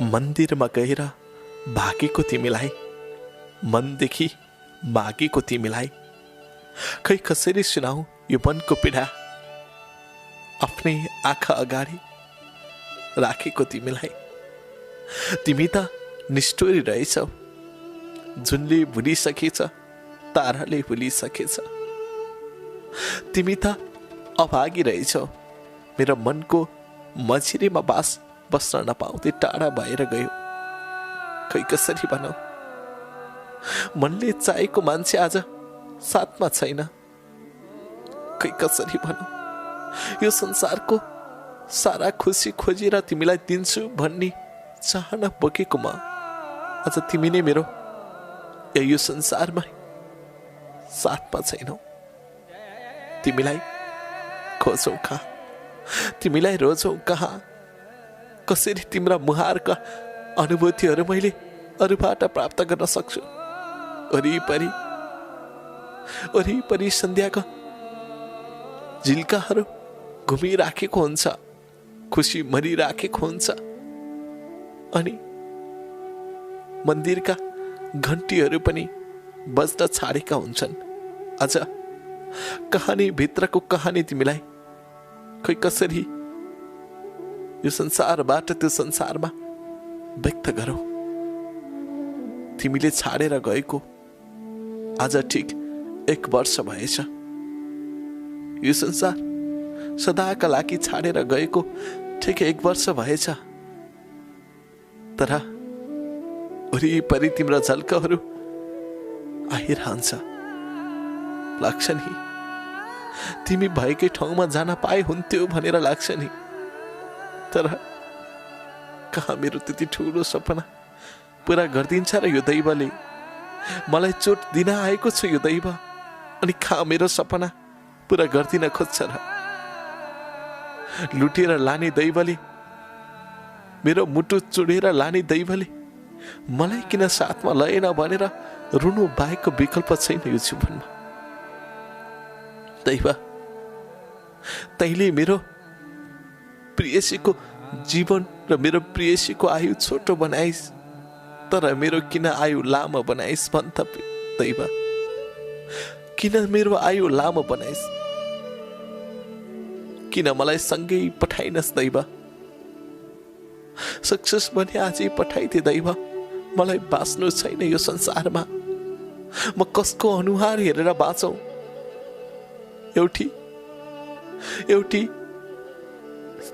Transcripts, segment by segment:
मन्दिरमा गएर भागेको तिमीलाई, मनदेखि मागेको तिमीलाई, खै कसरी सुनाऊ यो मनको पीडा, आफ्नै आँखा अगाडि राखेको तिमीलाई। तिमी त निष्ठुरी रहेछौ, जुनले भुलिसकेछ ताराले भुलिसकेछ। तिमी त अभागी रहेछौ, मेरो मनको मझिरीमा बास बस्न नपाउँदै टाढा भएर गयो। खै कसरी भनौ, मनले चाहेको मान्छे आज साथमा छैन। खै कसरी भनौ, यो संसारको सारा खुसी खोजेर तिमीलाई दिन्छु भन्ने चाहना बोकेको म आज तिमी नै मेरो यो संसारमा साथमा छैनौ। तिमीलाई खोजौँ कहाँ, तिमीलाई रोजौँ कहाँ, कसरी तिम्रा मुहारका अनुभूतिहरू मैले अरूबाट प्राप्त गर्न सक्छु। वरिपरि वरिपरि सन्ध्याका झिल्काहरू घुमिराखेको हुन्छ, खुसी मरिराखेको हुन्छ, अनि मन्दिरका घन्टीहरू पनि बज्न छाडेका हुन्छन्। आज कहानी भित्रको कहानी तिमीलाई खै कसरी यो संसारबाट त्यो संसारमा व्यक्त गरौ। तिमीले छाडेर गएको आज ठिक 1 वर्ष भएछ। यो संसार सदाका लागि छाडेर गएको ठिक 1 वर्ष भएछ। तर वरिपरि तिम्रा झल्कहरू आइरहन्छ। लाग्छ नि तिमी भएकै ठाउँमा जान पाए हुन्थ्यो भनेर लाग्छ नि। तर कहाँ मेरो त्यति ठुलो सपना पुरा गरिदिन्छ र यो दैवले। मलाई चोट दिन आएको छ यो दैव, अनि कहाँ मेरो सपना पुरा गरिदिन खोज्छ र। लुटेर लाने दैवले, मेरो मुटु चुडेर लाने दैवले मलाई किन साथमा लएन भनेर रुनु बाहेकको विकल्प छैन यो जीवनमा। दैव, तैँले मेरो प्रियसीको जीवन र मेरो प्रियसीको आयु छोटो बनाइस्, तर मेरो किन आयु लामो बनाइस् भन् त दैव। किन मेरो आयु लामो बनाइस्, किन मलाई सँगै पठाइनस् दैव। सक्सेस भने आजै पठाइदे दैव, मलाई बाँच्नु छैन यो संसारमा। म कसको अनुहार हेरेर बाँचौँ। एउटी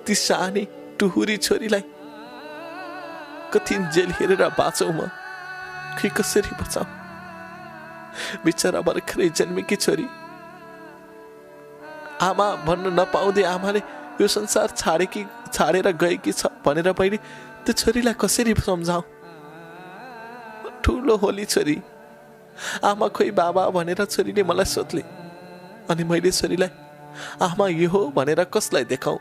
ती सानी टुहुरी छोरीलाई कति जेल हेरेर बाँचौँ म, खै कसरी बचाऊ। बिचरा भर्खरै जन्मेकी छोरी, आमा भन्न नपाउँदै आमाले यो संसार छाडेर गएकी छ भनेर मैले त्यो छोरीलाई कसरी सम्झाऊ। ठुलो होली छोरी, आमा खोइ बाबा भनेर छोरीले मलाई सोध्ले, अनि मैले छोरीलाई आमा यो हो भनेर कसलाई देखाऊ।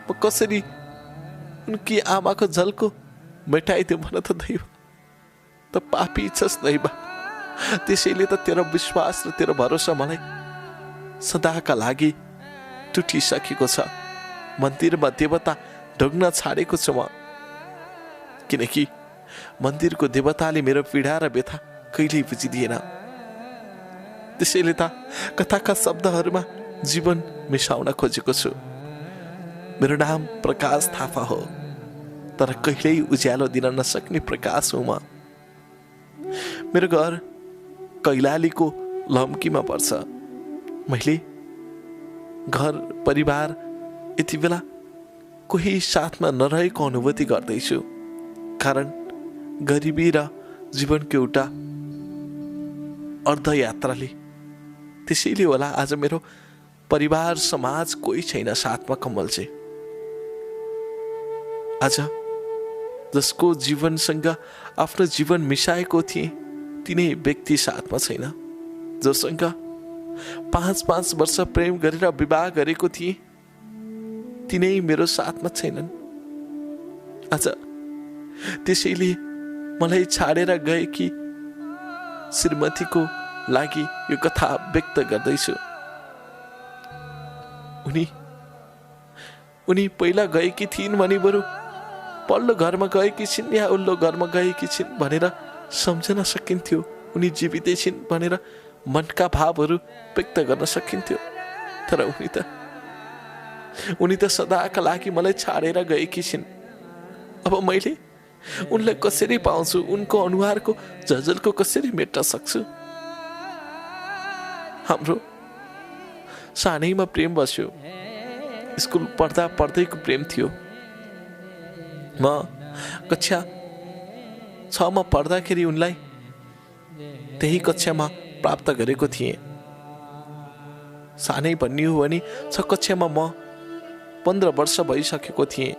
म कसरी उनकी आमाको झल्को मेटाइदिउँ भन त दैव। त पापी छस् दैव, त्यसैले त तेरो विश्वास र तेरो भरोसा मलाई सदाका लागि टुटिसकेको छ। मन्दिरमा देवता ढोग्न छाडेको छु म, किनकि मन्दिरको देवताले मेरो पीडा र व्यथा कहिल्यै बुझिदिएन। त्यसैले त कथाका शब्दहरूमा जीवन मिसाउन खोजेको छु। मेरो नाम प्रकाश थापा हो, तर कहिल्यै उज्यालो दिन नसक्ने प्रकाश हुँ म। मेरो घर कैलालीको लम्कीमा पर्छ। मैले घर परिवार यति बेला कोही साथमा नरहेको अनुभूति गर्दैछु, कारण गरिबी र जीवनको एउटा अर्धयात्राले। त्यसैले होला आज मेरो परिवार समाज कोही छैन साथमा कमल चाहिँ। आज जसको जीवनसँग आफ्नो जीवन मिसाएको थिएँ तिनै व्यक्ति साथमा छैन। जोसँग 5 वर्ष प्रेम गरेर विवाह गरेको थिएँ तिनै मेरो साथमा छैनन् आज। त्यसैले मलाई छाडेर गएकी श्रीमतीको लागि यो कथा व्यक्त गर्दैछु। उनी पहिला गएकी थिइन् भने बरु पल्लो घरमा गएकी छिन् या उल्लो घरमा गएकी छिन् भनेर सम्झन सकिन्थ्यो, उनी जीवितै छिन् भनेर मनका भावहरू व्यक्त गर्न सकिन्थ्यो। तर उनी त सदाका लागि मलाई छाडेर गएकी छिन्। अब मैले उनलाई कसरी पाउँछु, उनको अनुहारको झलझलको कसरी मेट्न सक्छु? हाम्रो सानैमा प्रेम बस्यो, स्कुल पढ्दा पढ्दैको प्रेम थियो। म कक्षा 6 मा पढ्दाखेरि उनलाई त्यही कक्षामा प्राप्त गरेको थिएँ। सानै भन्ने हो भने 6 कक्षामा म 15 वर्ष भइसकेको थिएँ।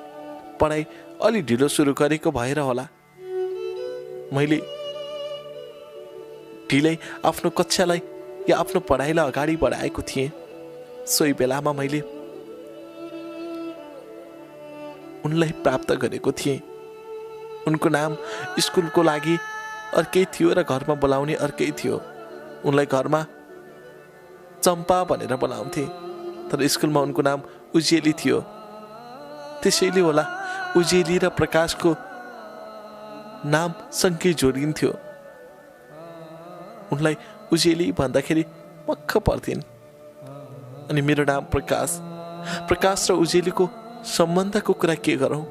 पढाइ अलि ढिलो सुरु गरेको भएर होला, मैले ढिलै आफ्नो कक्षालाई या आफ्नो पढाइलाई अगाडि बढाएको थिएँ। सोही बेलामा मैले उनलाई प्राप्त गरेको थिएँ। उनको नाम स्कुलको लागि अर्कै थियो र घरमा बोलाउने अर्कै थियो। उनलाई घरमा चम्पा भनेर बोलाउँथे, तर स्कुलमा उनको नाम उजेली थियो। त्यसैले होला उजेली र प्रकाशको नाम सँगै जोडिन्थ्यो। उनलाई उजेली भन्दाखेरि मक्ख पर्थिन्। अनि मेरो नाम प्रकाश। प्रकाश र उजेलीको सम्बन्धको कुरा के गरौँ?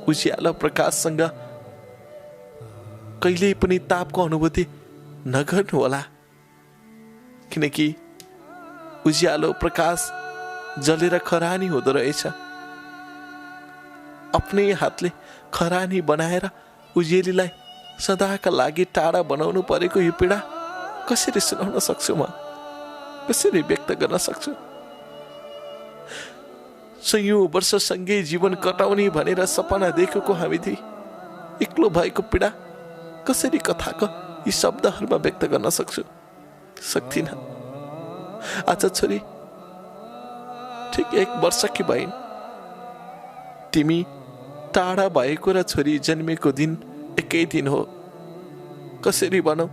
उज्यालो प्रकाशसँग कहिल्यै पनि तापको अनुभूति नगर्नु होला, किनकि उज्यालो प्रकाश जलेर खरानी हुँदो रहेछ। आफ्नै हातले खरानी बनाएर उजेलीलाई सदाका लागि टाढा बनाउनु परेको यो पीडा कसरी सुनाउन सक्छु? म कसरी व्यक्त गर्न सक्छु? सयौं वर्ष सँगै जीवन कटाउने भनेर सपना देखेको हामीले एक्लो भएको पीडा कसरी कथाको यी शब्दहरूमा व्यक्त गर्न सक्छु? सक्दिन। आज छोरी ठिक 1 वर्षकी भइन्। तिमी टाढा भएको र छोरी जन्मेको दिन एकै दिन हो। कसरी भनौ?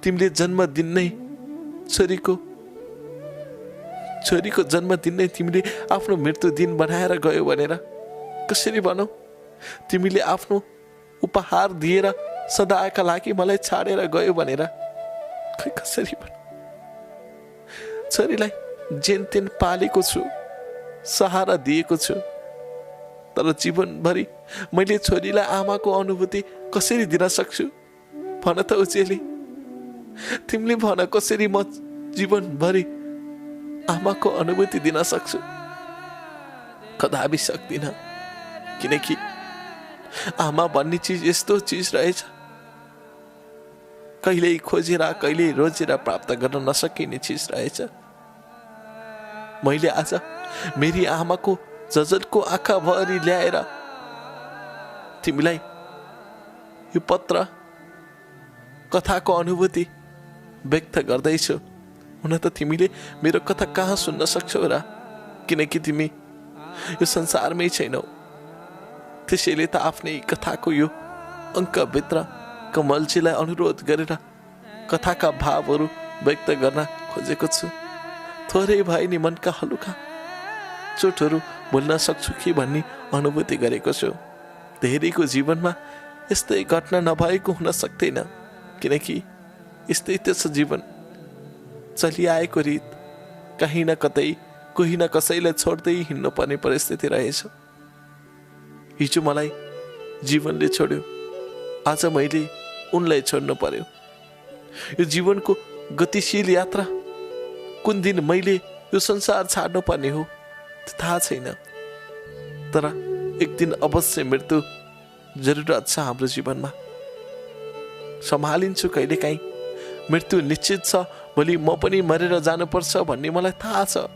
तिमीले जन्मदिन नै छोरीको जन्मदिन नै तिमीले आफ्नो मृत्यु दिन बनाएर गयो भनेर कसरी भनौ? तिमीले आफ्नो उपहार दिएर सदाका लागि मलाई छाडेर गयो भनेर खै कसरी भनौ? छोरीलाई जेन तेन पालेको छु, सहारा दिएको छु, तर जीवनभरि मैले छोरीलाई आमाको अनुभूति कसरी दिन सक्छु? भन त उजेली, तिमीले भन, कसरी म जीवनभरि आमाको अनुभूति दिन सक्छु? कदापि सक्दिन, किनकि आमा भन्ने चिज यस्तो चिज रहेछ, कहिल्यै खोजेर कहिल्यै रोजेर प्राप्त गर्न नसकिने चिज रहेछ। मैले आज मेरी आमाको जजलको आँखा भरि ल्याएर तिमीलाई यो पत्र कथाको अनुभूति व्यक्त गर्दैछु। हुन त तिमीले मेरो कथा कहाँ सुन्न सक्छौ र? किनकि तिमी यो संसारमै छैनौ। त्यसैले त आफ्नै कथाको यो अङ्कभित्र कमलजीलाई अनुरोध गरेर कथाका भावहरू व्यक्त गर्न खोजेको छु। थोरै भए नि मनका हलुका चोटहरू भुल्न सक्छु कि भन्ने अनुभूति गरेको छु। धेरैको जीवनमा यस्तै घटना नभएको हुन सक्दैन, किनकि यस्तै त्यस जीवन चलिआएको रीत कहीँ न कतै कोही न कसैलाई छोड्दै हिँड्नु पर्ने परिस्थिति रहेछ। हिजो मलाई जीवनले छोड्यो, आज मैले उनलाई छोड्नु पर्यो। यो जीवनको गतिशील यात्रा कुन दिन मैले यो संसार छाड्नु पर्ने हो थाहा छैन, तर एक दिन अवश्य मृत्यु जरुरत छ हाम्रो जीवनमा। सम्हालिन्छु कहिलेकाहीँ, मृत्यु निश्चित छ, भोलि म पनि मरेर जानुपर्छ भन्ने मलाई थाहा छ।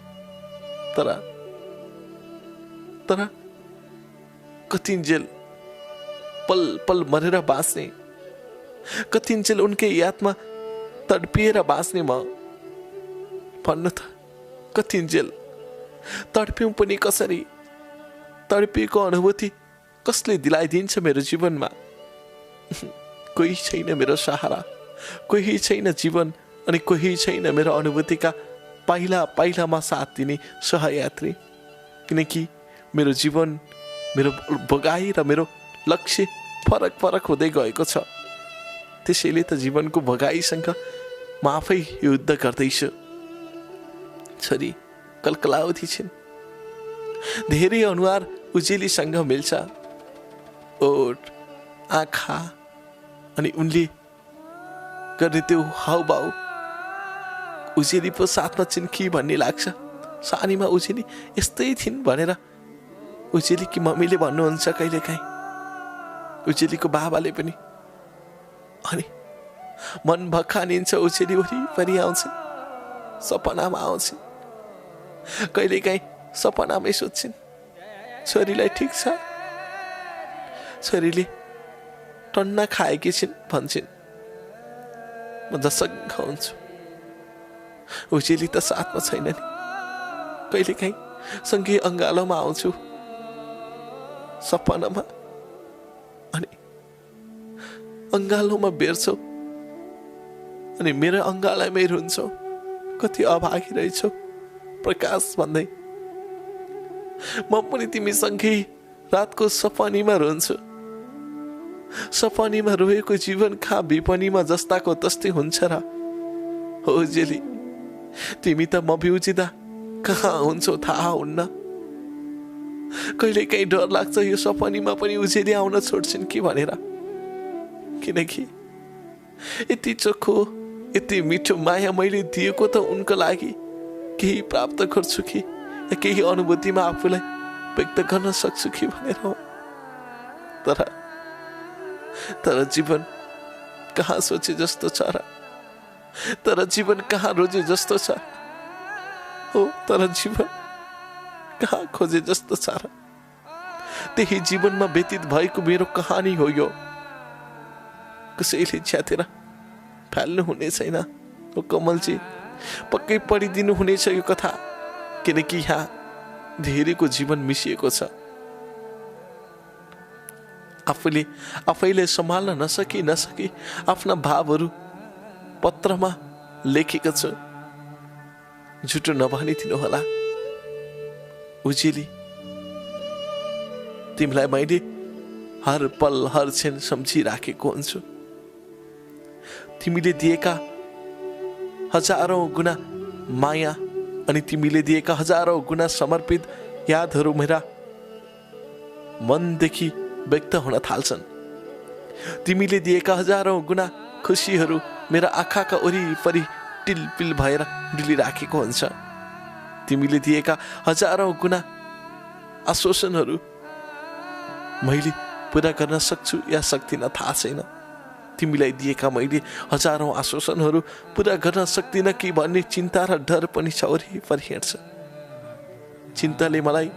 तर कतिन्जेल पल पल मरेर बाँच्ने, कतिन्जेल उनकै यादमा तडपिएर बाँच्ने म भन्नु त कतिन्जेल तडप्यौँ पनि कसरी? तडपिएको अनुभूति कसले दिलाइदिन्छ मेरो जीवनमा? कोही छैन मेरो सहारा, कोही छैन जीवन, अनि कोही छैन मेरो अनुभूतिका पाइला पाइलामा साथ दिने सहयात्री, किनकि मेरो जीवन मेरो भोगाई र मेरो लक्ष्य फरक फरक हुँदै गएको छ। त्यसैले त जीवनको भोगाईसँग म आफै युद्ध गर्दैछु। छोरी कलकलावती छिन्, धेरै अनुहार उजेलीसँग मिल्छ, ओठ, आँखा अनि उनले गर्ने त्यो हाउभाउ उजेली पो साथमा छिन् कि भन्ने लाग्छ। सानीमा उजेली यस्तै थिइन् भनेर उजेलीकी मम्मीले भन्नुहुन्छ कहिलेकाहीँ, उजेलीको बाबाले पनि। अनि मन भखानिन्छ, उजेली वरिपरि आउँछिन्, सपनामा आउँछिन्, कहिलेकाहीँ सपनामै सोध्छिन् छोरीलाई ठिक छ, छोरीले टन्ना खाएकी छिन् भन्छन्। म जसङ्ग हुन्छु, उजेली त साथमा छैन नि। कहिलेकाहीँ सँगै अङ्गालोमा आउँछु सपनामा, अनि अङ्गालोमा बेर्छौ अनि मेरो अङ्गालामै रुन्छौ, कति अभागी रहेछौ प्रकाश भन्दै। म पनि तिमीसँगै रातको सपनीमा रुन्छु। सपनीमा रोएको जीवन खा विपनीमा जस्ताको तस्तै हुन्छ र हो उजेली। तिमी त म बिउजिँदा कहाँ हुन्छौ थाहा हुन्न। कहिलेकाहीँ डर लाग्छ यो सपनीमा पनि उजेली आउन छोड्छिन् कि भनेर, किनकि यति चोखो यति मिठो माया मैले दिएको त उनको लागि केही प्राप्त गर्छु कि या केही अनुभूतिमा आफूलाई व्यक्त गर्न सक्छु कि भनेर हो। तर जीवन कहाँ सोचे जस्तो छ र, तर जीवन कहाँ रोजे जस्तो छ हो, तर जीवन कहाँ खोजे जस्तो छ र। त्यही जीवनमा व्यतीत भएको मेरो कहानी हो यो, कसैले च्यातेर फाल्नु हुने छैन हो कमलजी। पक्कै पढिदिनु हुनेछ यो कथा, किनकि यहाँ धेरैको जीवन मिसिएको छ। आफैले सम्हाल्न नसकी आफ्ना भावहरू पत्रमा लेखेको छु। झुटो नभनिदिनु होला उजेली, तिमीलाई मैले हर पल हर क्षण सम्झिराखेको हुन्छु। तिमीले दिएका हजारौं गुना माया अनि तिमीले दिएका हजारौं गुना समर्पित यादहरू मेरा मनदेखि व्यक्त हुन थाल्छन्। तिमीले दिएका हजारौं गुना खुसीहरू मेरा आँखाका वरिपरि टिलपिल भएर डुलिराखेको हुन्छ। तिमीले दिएका हजारौं गुना आश्वासनहरू मैले पुरा गर्न सक्छु या सक्दिनँ थाहा छैन। तिमीलाई दिएका मैले हजारौं आश्वासनहरू पुरा गर्न सक्दिनँ कि भन्ने चिन्ता र डर पनि छ वरिपरि हिँड्छ। चिन्ताले मलाई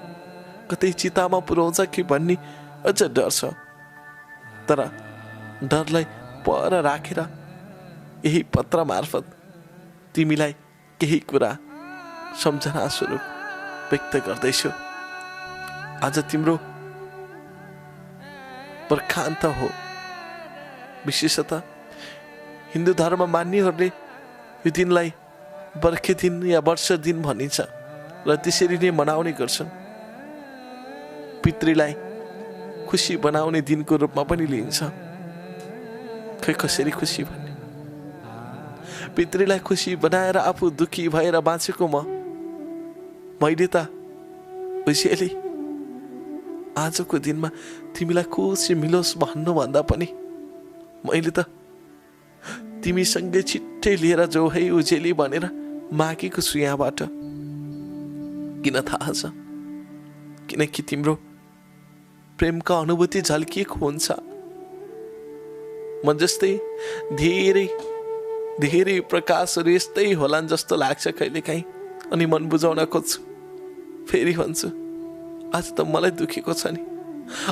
कतै चितामा पुर्याउँछ कि भन्ने अझ डर छ। तर डरलाई पर राखेर यही पत्र मार्फत तिमीलाई केही कुरा सम्झना स्वरूप व्यक्त गर्दैछु। आज तिम्रो बर्खान्त हो। विशेषतः हिन्दू धर्म मान्नेहरूले यो दिनलाई बर्खे दिन या वर्ष दिन भनिन्छ र त्यसरी नै मनाउने गर्छन्। पितृलाई खुसी बनाउने दिनको रूपमा पनि लिइन्छ। खै कसरी खुसी भन्ने, पितृलाई खुसी बनाएर आफू दुखी भएर बाँचेको मैले त उजेली आजको दिनमा तिमीलाई खुसी मिलोस् भन्नुभन्दा पनि मैले त तिमीसँगै छिट्टै लिएर जाऊ है उजेली भनेर मागेको छु यहाँबाट। किन थाहा छ? किनकि तिम्रो प्रेमका अनुभूति झल्किएको हुन्छ। म जस्तै धेरै धेरै प्रकाशहरू यस्तै होलान् जस्तो लाग्छ कहिलेकाहीँ, अनि मन बुझाउन खोज्छु। फेरि भन्छु आज त मलाई दुखेको छ नि,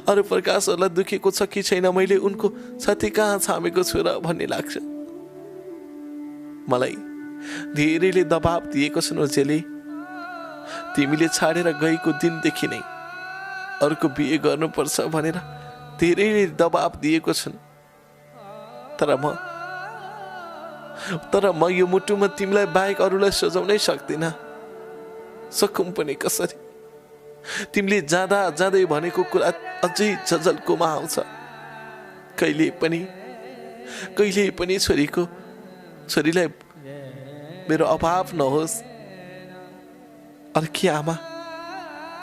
अरू प्रकाशहरूलाई दुखेको छ कि छैन, मैले उनको छाती कहाँ छामेको छु र भन्ने लाग्छ। मलाई धेरैले दबाब दिएको छन् उजेली। तिमीले छाडेर गएको दिनदेखि नै अर्को बिहे गर्नुपर्छ भनेर धेरैले दबाब दिएको छन्। तर म यो मुटुमा तिमीलाई बाहेक अरूलाई सजाउनै सक्दिनँ। सकौँ पनि कसरी? तिमीले जाँदा जाँदै भनेको कुरा अझै झझल्कोमा आउँछ। कहिले पनि छोरीलाई मेरो अभाव नहोस्। अर्की आमा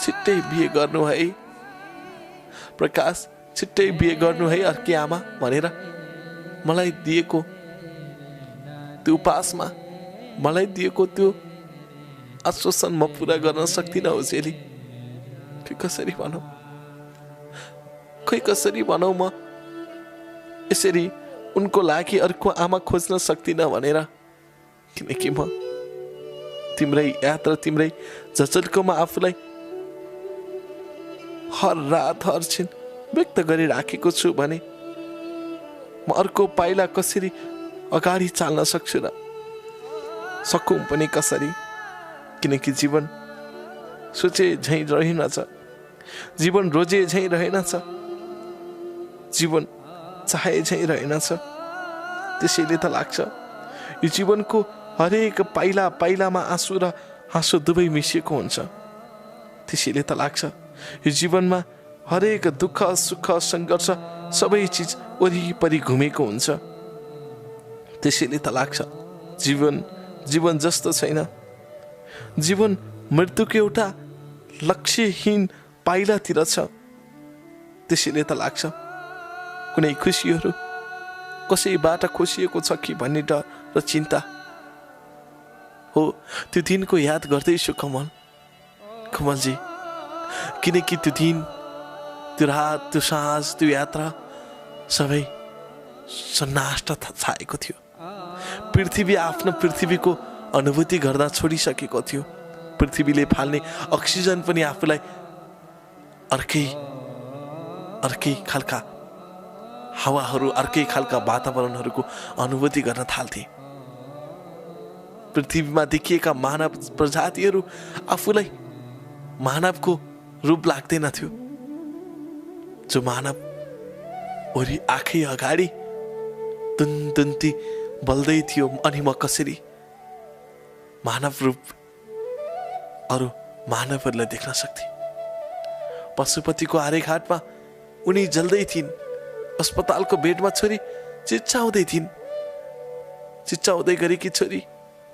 छिट्टै बिहे गर्नु है प्रकाश, छिट्टै बिहे गर्नु है अर्की आमा भनेर मलाई दिएको त्यो उपासमा मलाई दिएको त्यो आश्वासन म पुरा गर्न सक्दिनँ ओजेली। खै कसरी भनौँ म यसरी उनको लागि अर्को आमा खोज्न सक्दिनँ भनेर। किनकि म तिम्रै याद र तिम्रै झचल्कोमा आफूलाई हर रात हर छिन व्यक्त गरिराखेको छु भने म अर्को पाइला कसरी अगाडि चाल्न सक्छु र सकौँ पनि कसरी। किनकि जीवन सोचे झैँ रहेनछ, जीवन रोजे झैँ रहेनछ, जीवन चाहे झैँ रहेनछ। त्यसैले त लाग्छ यो जीवनको हरेक पाइला पाइलामा आँसु र हाँसो दुवै मिसिएको हुन्छ। त्यसैले त लाग्छ यो जीवनमा हरेक दुःख सुख सङ्घर्ष सबै चिज वरिपरि घुमेको हुन्छ। त्यसैले त लाग्छ जीवन जस्तो छैन। जीवन मृत्युको एउटा लक्ष्यहीन पाइलातिर छ। त्यसैले त लाग्छ कुनै खुसीहरू कसैबाट खोसिएको छ कि भन्ने डर र चिन्ता हो। त्यो दिनको याद गर्दैछु कमलजी। किनकि त्यो दिन, त्यो रात, त्यो साँझ, त्यो यात्रा सबै सन्नाष्ट छाएको थियो। पृथ्वी आफ्नो पृथ्वीको अनुभूति गर्दा छोडिसकेको थियो। पृथ्वीले फाल्ने अक्सिजन पनि आफूलाई अर्कै खालका हावाहरू, अर्कै खालका वातावरणहरूको अनुभूति गर्न थाल्थे। पृथ्वीमा देखिएका मानव प्रजातिहरू आफूलाई मानवको रूप लाग्दैन थियो। जो मानव वरि आँखै अगाडि दुन्ती बल्दै थियो अनि म कसरी मानव रूप अरू मानवहरूलाई देख्न सक्थे। पशुपतिको आर्यघाटमा उनी जल्दै थिइन्। अस्पतालको बेडमा छोरी चिच्चाउँदै थिइन्। चिच्चाउँदै गरेकी छोरी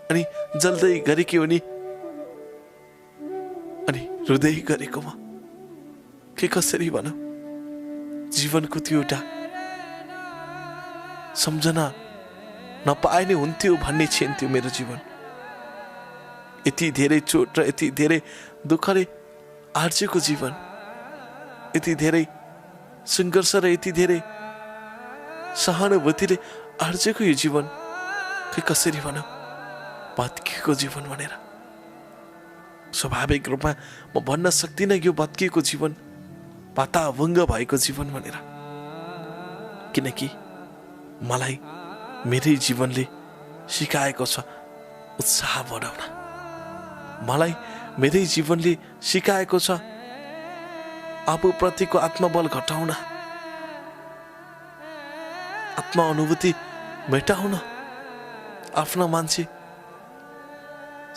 अनि जल्दै गरेकी उनी अनि रुँदै गरेको म के कसरी भनौँ। जीवनको त्यो एउटा सम्झना नपाए नै हुन्थ्यो भन्ने छिन्थ्यो मेरो जीवन। यति धेरै चोट र यति धेरै दुःखले आर्जेको जीवन, यति धेरै सङ्घर्ष र यति धेरै सहानुभूतिले आर्जेको यो जीवन खै कसरी भनौँ भत्किएको जीवन भनेर। स्वाभाविक रूपमा म भन्न सक्दिनँ यो भत्किएको जीवन, पाताभुङ्ग भएको जीवन भनेर। किनकि मलाई मेरै जीवनले सिकाएको छ उत्साह बढाउन। मलाई मेरै जीवनले सिकाएको छ आफूप्रतिको आत्मबल घटाउन, आत्म अनुभूति मेटाउन, आफ्नो मान्छे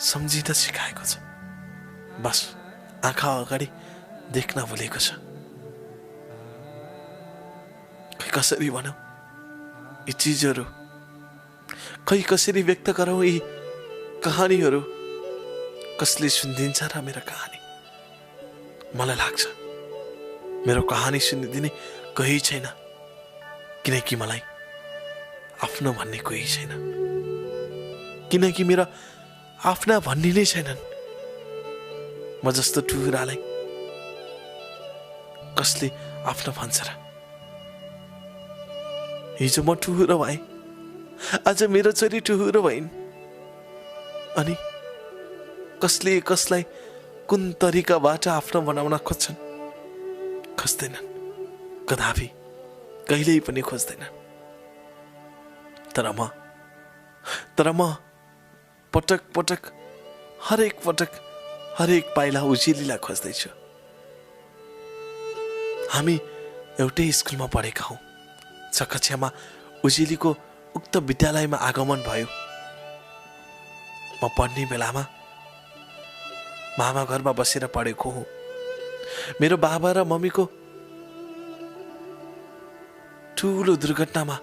सम्झिन सिकाएको छ। बस आँखा अगाडि देख्न भुलेको छ। खै कसरी भनौँ यी चिजहरू, खै कसरी व्यक्त गरौँ यी कहानीहरू। कसले सुनिदिन्छ र मेरो कहानी? मलाई लाग्छ मेरो कहानी सुनिदिने कोही छैन। किनकि मलाई आफ्नो भन्ने कोही छैन। किनकि मेरो आफ्ना भन्ने नै छैनन्। म जस्तो टुहुरालाई कसले आफ्नो भन्छ र? हिजो म टुहुरो भएँ, आज मेरो छोरी टुहुरो भइन्। अनि कसले कसलाई कुन तरिकाबाट आफ्नो बनाउन खोज्छन्? खोज्दैनन्, कदापि कहिल्यै पनि खोज्दैनन्। तर म पटक पटक हरेक पाइला उजेलीलाई खोज्दैछु। हामी एउटै स्कुलमा पढेका हौँ। छ कक्षामा उजेलीको उक्त विद्यालयमा आगमन भयो। म पढ्ने बेलामा मामा घरमा बसेर पढेको हुँ। मेरो बाबा र मम्मीको ठुलो दुर्घटनामा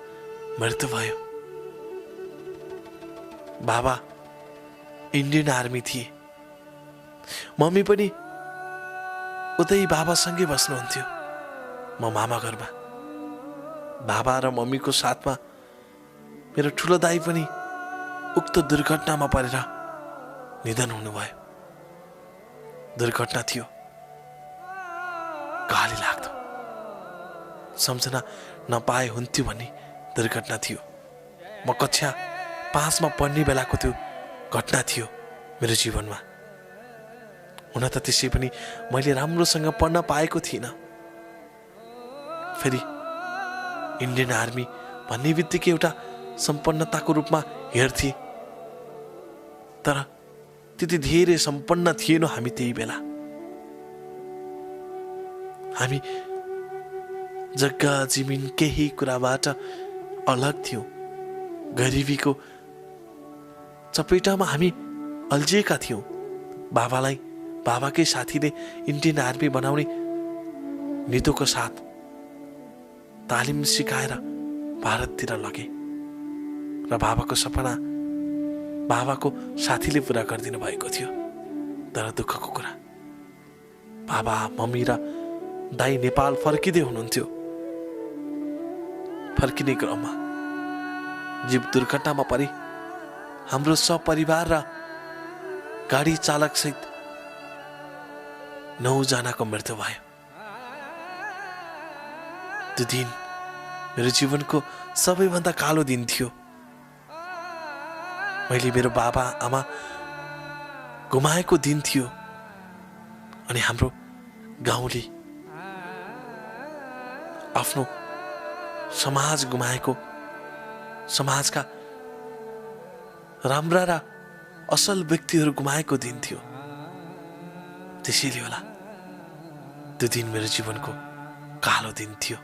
मृत्यु भयो। बाबा इन्डियन आर्मी थिए, मम्मी पनि उतै बाबासँगै बस्नुहुन्थ्यो म मामा घरमा। बाबा र मम्मीको साथमा मेरो ठुलो दाइ पनि उक्त दुर्घटनामा परेर निधन हुनुभयो। दुर्घटना थियो, गाली लाग्दो, सम्झना नपाए हुन्थ्यो भन्ने दुर्घटना थियो। म कक्षा 5 मा पढ्ने बेलाको त्यो घटना थियो मेरो जीवनमा। हुन त त्यसै पनि मैले राम्रोसँग पढ्न पाएको थिइनँ। फेरि इन्डियन आर्मी भन्ने बित्तिकै एउटा सम्पन्नताको रूपमा हेर्थे, तर त्यति धेरै सम्पन्न थिएनौँ हामी त्यही बेला। हामी जग्गा जमिन केही कुराबाट अलग थियौँ। गरिबीको चपेटामा हामी अल्झिएका थियौँ। बाबाकै साथीले इन्डियन आर्मी बनाउने नीतोको साथ तालिम सिकाएर भारततिर लगे र बाबाको सपना बाबाको साथीले पुरा गरिदिनु भएको थियो। तर दुःखको कुरा, बाबा मम्मी र दाइ नेपाल फर्किँदै हुनुहुन्थ्यो। फर्किने क्रममा जीव दुर्घटनामा परि हाम्रो सपरिवार र गाडी चालक सहित 9 जनाको मृत्यु भयो। त्यो दिन मेरो जीवनको सबैभन्दा कालो दिन थियो। मैले मेरो बाबा आमा गुमाएको दिन थियो अनि हाम्रो गाउँले आफ्नो समाज गुमाएको, समाजका राम्रा र असल व्यक्तिहरू गुमाएको दिन थियो। त्यसैले होला त्यो दिन मेरो जीवनको कालो दिन थियो।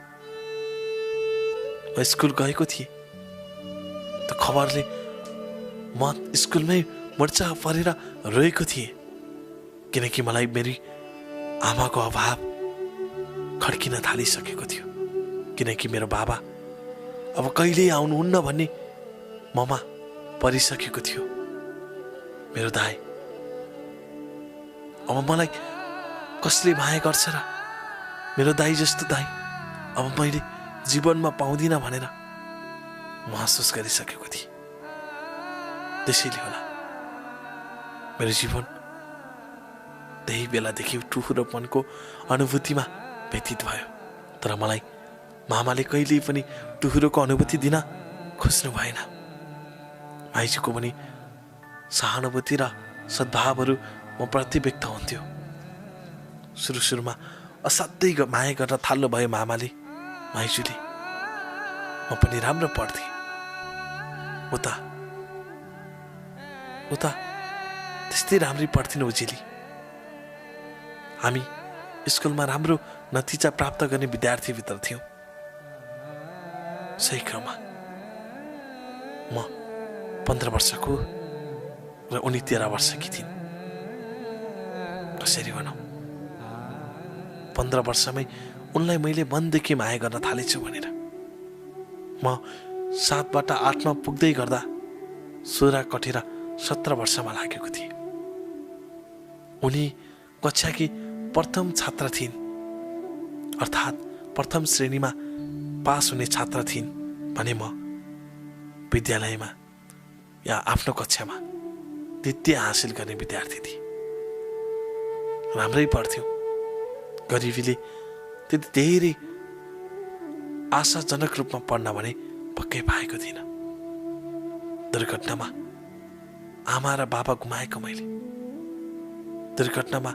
म स्कुल गएको थिएँ, त्यो खबरले म स्कुलमै मोर्चा परेर रोएको थिएँ, किनकि मलाई मेरी आमाको अभाव खड्किन थालिसकेको थियो। किनकि मेरो बाबा अब कहिल्यै आउनुहुन्न भन्ने ममा परिसकेको थियो। मेरो दाइ, अब मलाई कसले माया गर्छ र? मेरो दाइ जस्तो दाइ अब मैले जीवनमा पाउँदिनँ भनेर महसुस गरिसकेको थिएँ। त्यसैले होला मेरो जीवन त्यही बेलादेखि ठुलोपनको अनुभूतिमा व्यतीत भयो। तर मलाई मामाले कहिल्यै पनि टुहुरोको अनुभूति दिन खोज्नु भएन। माइजूको पनि सहानुभूति र सद्भावहरू म प्रति व्यक्त हुन्थ्यो। सुरुमा असाध्यै माया गर्न थाल्नु भयो मामाले, माइजूले। म पनि राम्रो पढ्थेँ। उता त्यस्तै राम्रै पढ्थिन् उजेली। हामी स्कुलमा राम्रो नतिजा प्राप्त गर्ने विद्यार्थीभित्र थियौँ। सही क्रममा म 15 वर्षको र उनी 13 वर्षकी थिइन्। कसरी भनौँ, 15 वर्षमै उनलाई मैले मनदेखि माया गर्न थालेछु भनेर। म 7बाट 8मा पुग्दै गर्दा 16 कटेर 17 वर्षमा लागेको थिएँ। उनी कक्षाकी प्रथम छात्रा थिइन्, अर्थात् प्रथम श्रेणीमा पास हुने छात्रा थिइन् भने म विद्यालयमा या आफ्नो कक्षामा द्वितीय हासिल गर्ने विद्यार्थी थिए। राम्रै पढ्थ्यौँ। गरिबीले त्यति धेरै आशाजनक रूपमा पढ्न भने पक्कै पाएको थिइनँ। दुर्घटनामा आमा र बाबा गुमाएको मैले, दुर्घटनामा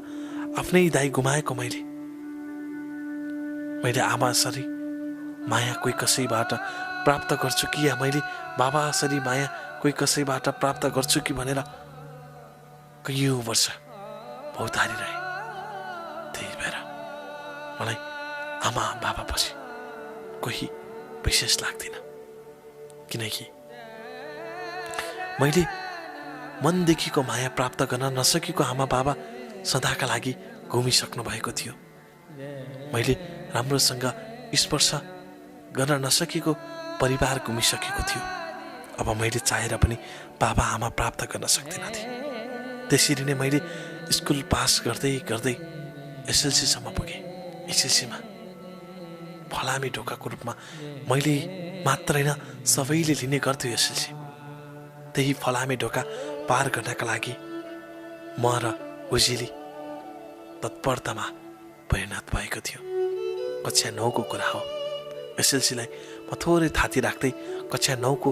आफ्नै दाइ गुमाएको मैले आमा सरी माया कोही कसैबाट प्राप्त गर्छु कि या मैले बाबा सरी माया कोही कसैबाट प्राप्त गर्छु कि भनेर कैयौँ वर्ष भौतारी रहे। त्यही भएर मलाई आमा बाबा पछि कोही विशेष लाग्दैन, किनकि मैले मनदेखिको माया प्राप्त गर्न नसकेको आमा बाबा सदाका लागि घुमिसक्नु भएको थियो। मैले राम्रोसँग स्पर्श गर्न नसकेको परिवार गुमिसकेको थियो। अब मैले चाहेर पनि बाबा आमा प्राप्त गर्न सक्दिनँ थिएँ। त्यसरी नै मैले स्कुल पास गर्दै गर्दै एसएलसीसम्म पुगेँ। एसएलसीमा फलामे ढोकाको रूपमा मैले मात्र होइन सबैले लिने गर्थ्यो एसएलसी। त्यही फलामे ढोका पार गर्नका लागि म र उजेली तत्परतामा परिणत भएको थियो। कक्षा 9 को कुरा हो। एसएलसीलाई म थोरै थाती राख्दै कक्षा 9 को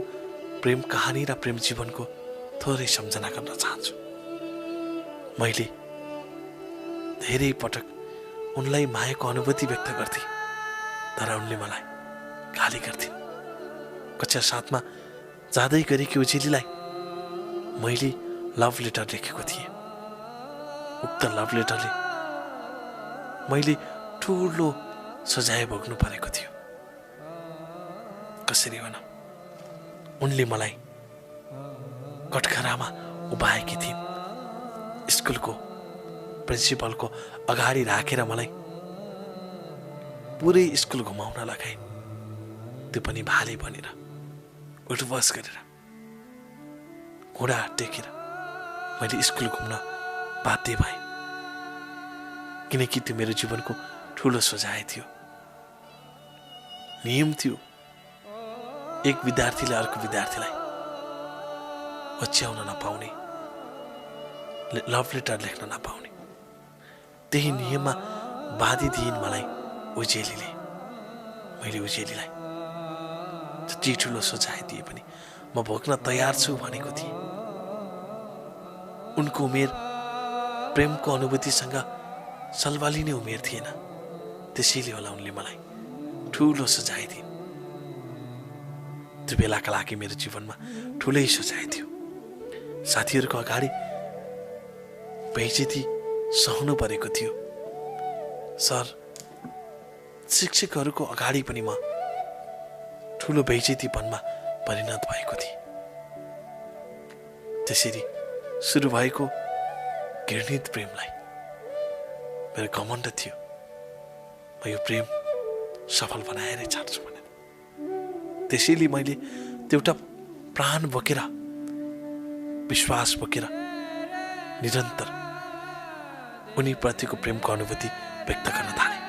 प्रेम कहानी र प्रेम जीवनको थोरै सम्झना गर्न चाहन्छु। मैले धेरै पटक उनलाई मायाको अनुभूति व्यक्त गर्थे, तर उनले मलाई गाली गर्थिन्। कक्षा 7 मा जाँदै गरेकी उजेलीलाई मैले लभ लेटर लेखेको थिएँ। उक्त लभ लेटरले मैले ठुलो सजाय भोग्नु परेको थियो। कसरी भनौँ, उनले मलाई कठघरामा उभाएकी थिइन्। स्कुलको प्रिन्सिपलको अगाडि राखेर मलाई पुरै स्कुल घुमाउन लगाइन्। त्यो पनि भाले बनेर, उठबस गरेर, घुँडा टेकेर मैले स्कुल घुम्न बाध्य भएँ, किनकि त्यो मेरो जीवनको ठुलो सजाय थियो। नियम थियो, एक विद्यार्थीले अर्को विद्यार्थीलाई पछ्याउन नपाउने, लभ लेटर लेख्न नपाउने। त्यही नियममा बाँधी दिइन् मलाई उजेलीले। मैले उजेलीलाई जति ठुलो सजाय दिए पनि म भोग्न तयार छु भनेको थिएँ। उनको उमेर प्रेमको अनुभूतिसँग सल्भालिने उमेर थिएन, त्यसैले होला उनले मलाई ठुलो सजाय दिइन्। त्यो बेलाका लागि मेरो जीवनमा ठुलै सजाय थियो। साथीहरूको अगाडि बेइज्जती सहनु परेको थियो। सर शिक्षकहरूको अगाडि पनि म ठुलो बेइज्जतीपनमा परिणत भएको थिएँ। त्यसरी सुरु भएको घृणित प्रेमलाई मेरो घमण्ड थियो, म यो प्रेम सफल बनाएरै छाड्छु भनेर। त्यसैले मैले त्यो एउटा प्राण बोकेर, विश्वास बोकेर निरन्तर उनीप्रतिको प्रेमको अनुभूति व्यक्त गर्न थालेँ।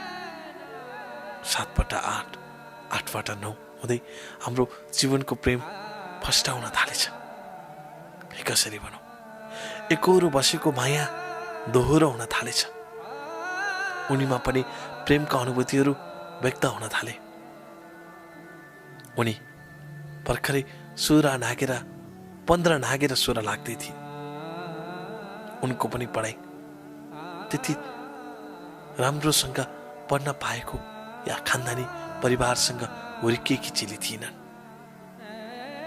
7बाट 8, 8बाट 9 हुँदै हाम्रो जीवनको प्रेम फस्टाउन थालेछ। कसरी भनौँ, एकोहोरो बसेको माया दोहोरो हुन थालेछ। उनीमा पनि प्रेमका अनुभूतिहरू व्यक्त हुन थाले। उनी भर्खरै 16 नागेर 15 नागेर 16 लाग्दै थिए। उनको पनि पढाइ त्यति राम्रोसँग पढ्न पाएको या खानदानी परिवारसँग हुर्किएकी चेली थिएनन्,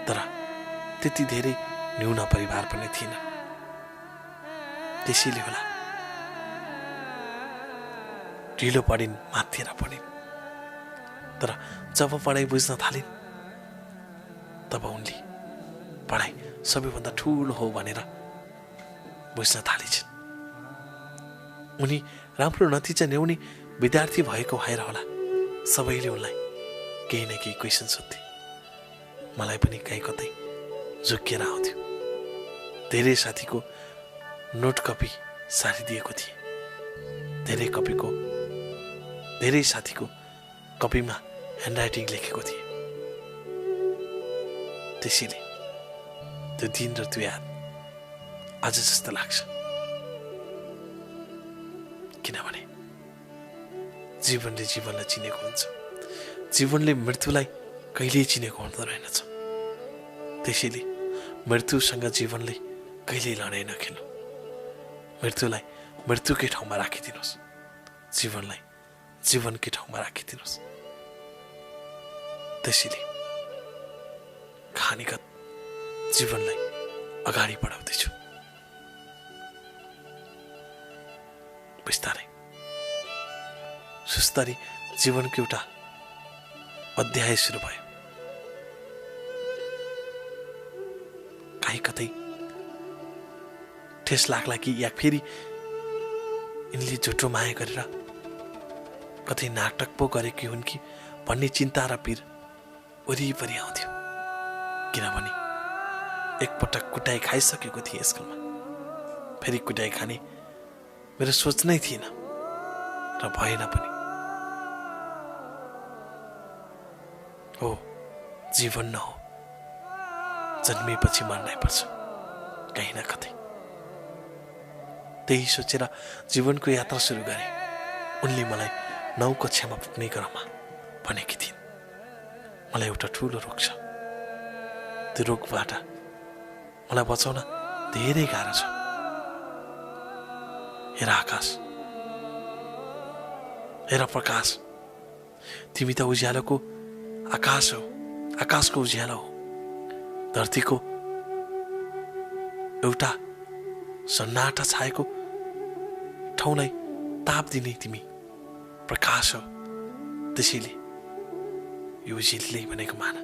तर त्यति धेरै न्यून परिवार पनि थिएन। त्यसैले होला ढिलो पढिन्, माथेर पढिन्। तर जब पढाइ बुझ्न थालिन् तब उनले पढाइ सबैभन्दा ठुलो हो भनेर बुझ्न थालेछन्। उनी राम्रो नतिजा ल्याउने विद्यार्थी भएको भएर होला सबैले उनलाई केही न केही क्वेसन सोध्थे। मलाई पनि कहीँ कतै झुक्किएर आउँथ्यो। धेरै साथीको नोट कपी सारिदिएको थिएँ। धेरै साथीको कपीमा ह्यान्डराइटिङ लेखेको थिएँ। त्यसैले त्यो दिन र त्यो याद आज जस्तो लाग्छ, किनभने जीवनले जीवनलाई चिनेको हुन्छ, जीवनले मृत्युलाई कहिल्यै चिनेको हुँदो रहेनछ। त्यसैले मृत्युसँग जीवनले कहिल्यै लडाइँ नखेल्नु। मृत्युलाई मृत्युकै ठाउँमा राखिदिनुहोस्, जीवनलाई जीवनकै ठाउँमा राखिदिनुहोस्। त्यसैले कहानीगत जीवनलाई अगाडि बढाउँदैछु। बिस्तारै सुस्तारी जीवनको एउटा अध्याय सुरु भयो। कहीँ कतै ठेस लाग्ला कि या फेरि यिनले झुटो माया गरेर कतै नाटक पो गरेकी हुन् कि भन्ने चिन्ता र पीर वरिपरि आउँथ्यो। किनभने एकपटक कुटाइ खाइसकेको थिएँ स्कुलमा। फेरि कुटाइ खाने मेरो सोच नै थिएन र भएन पनि। हो, जीवन न हो, जन्मिएपछि मर्नै पर्छ कहीँ न कतै। त्यही सोचेर जीवनको यात्रा सुरु गरे। उनले मलाई 9 कक्षामा पुग्ने क्रममा भनेकी थिइन्, मलाई एउटा ठुलो रोग छ, त्यो रोगबाट मलाई बचाउन धेरै गाह्रो छ। हेर आकाश, हेर प्रकाश, तिमी त उज्यालोको आकाश हो, आकाशको उज्यालो हो। धरतीको एउटा सन्नाटा छाएको ठाउँलाई ताप दिने तिमी प्रकाश हो। त्यसैले यो उज्यालोले भनेको मान।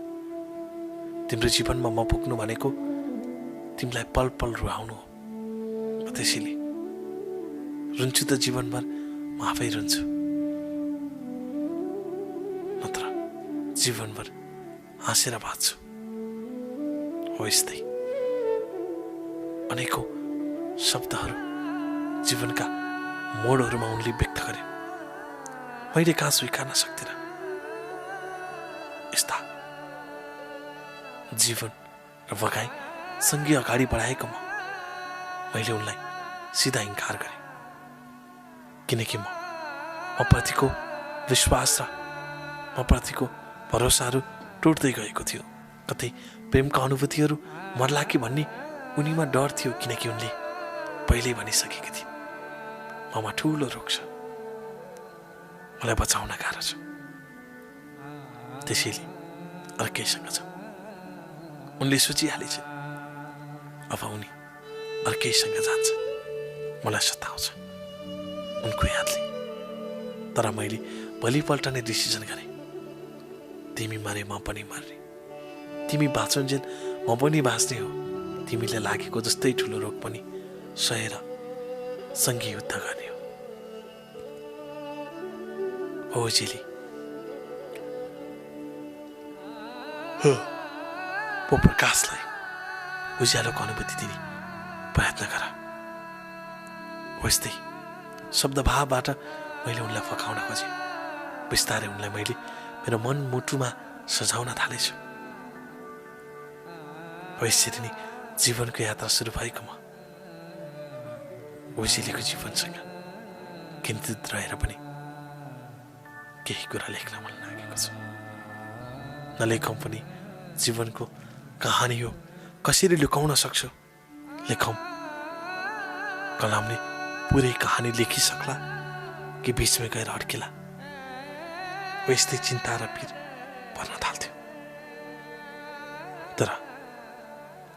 तिम्रो जीवनमा म पुग्नु भनेको तिमीलाई पल पल रुवाउनु हो। त्यसैले रुन्छु त जीवनभर म आफै रुन्छु, नत्र जीवनभर हाँसेर बाँच्छु। हो, यस्तै अनेकौं शब्दहरू जीवनका मोडहरूमा उनले व्यक्त गरे। मैले कहाँ स्वीकार्न सक्दिनँ। यस्ता जीवन र भगाई सँगै अगाडि बढाएको मैले उनलाई सिधा इन्कार गरेँ। किनकि म प्रतिको विश्वास र म प्रतिको भरोसाहरू टुट्दै गएको थियो। कतै प्रेमका अनुभूतिहरू मर्ला कि भन्ने उनीमा डर थियो। किनकि उनले पहिल्यै भनिसकेकी थिइन्, ममा ठुलो रोग छ, मलाई बचाउन गाह्रो छ। त्यसैले अर्कैसँग छ। उनले सोचिहालेछन् अब उनी अर्कैसँग जान्छ, मलाई सताउँछ उनको यादले। तर मैले भोलिपल्ट नै डिसिजन गरेँ, तिमी मरे म पनि मर्ने, तिमी बाँचुन्जेल म पनि बाँच्ने हो। तिमीलाई लागेको जस्तै ठुलो रोग पनि सहेर सँगै युद्ध गर्ने हो। हो जेली, म प्रकाशलाई उज्यालोको अनुभूति दिने प्रयत्न गर। यस्तै शब्दभावबाट मैले उनलाई फकाउन खोजेँ। बिस्तारै उनलाई मैले मेरो मन मुटुमा सजाउन थालेछु। यसरी नै जीवनको यात्रा सुरु भएको म उज्यालोको जीवनसँग केन्द्रित रहेर पनि केही कुरा लेख्न मन लागेको छ। नलेखौँ पनि जीवनको कहानी हो, कसरी लुकाउन सक्छौ लेखौँ। कलमले पुरै कहानी लेखिसक्ला कि बीचमा गएर अड्केला। यस्तै चिन्ता र पीर पर्न थाल्थ्यो। तर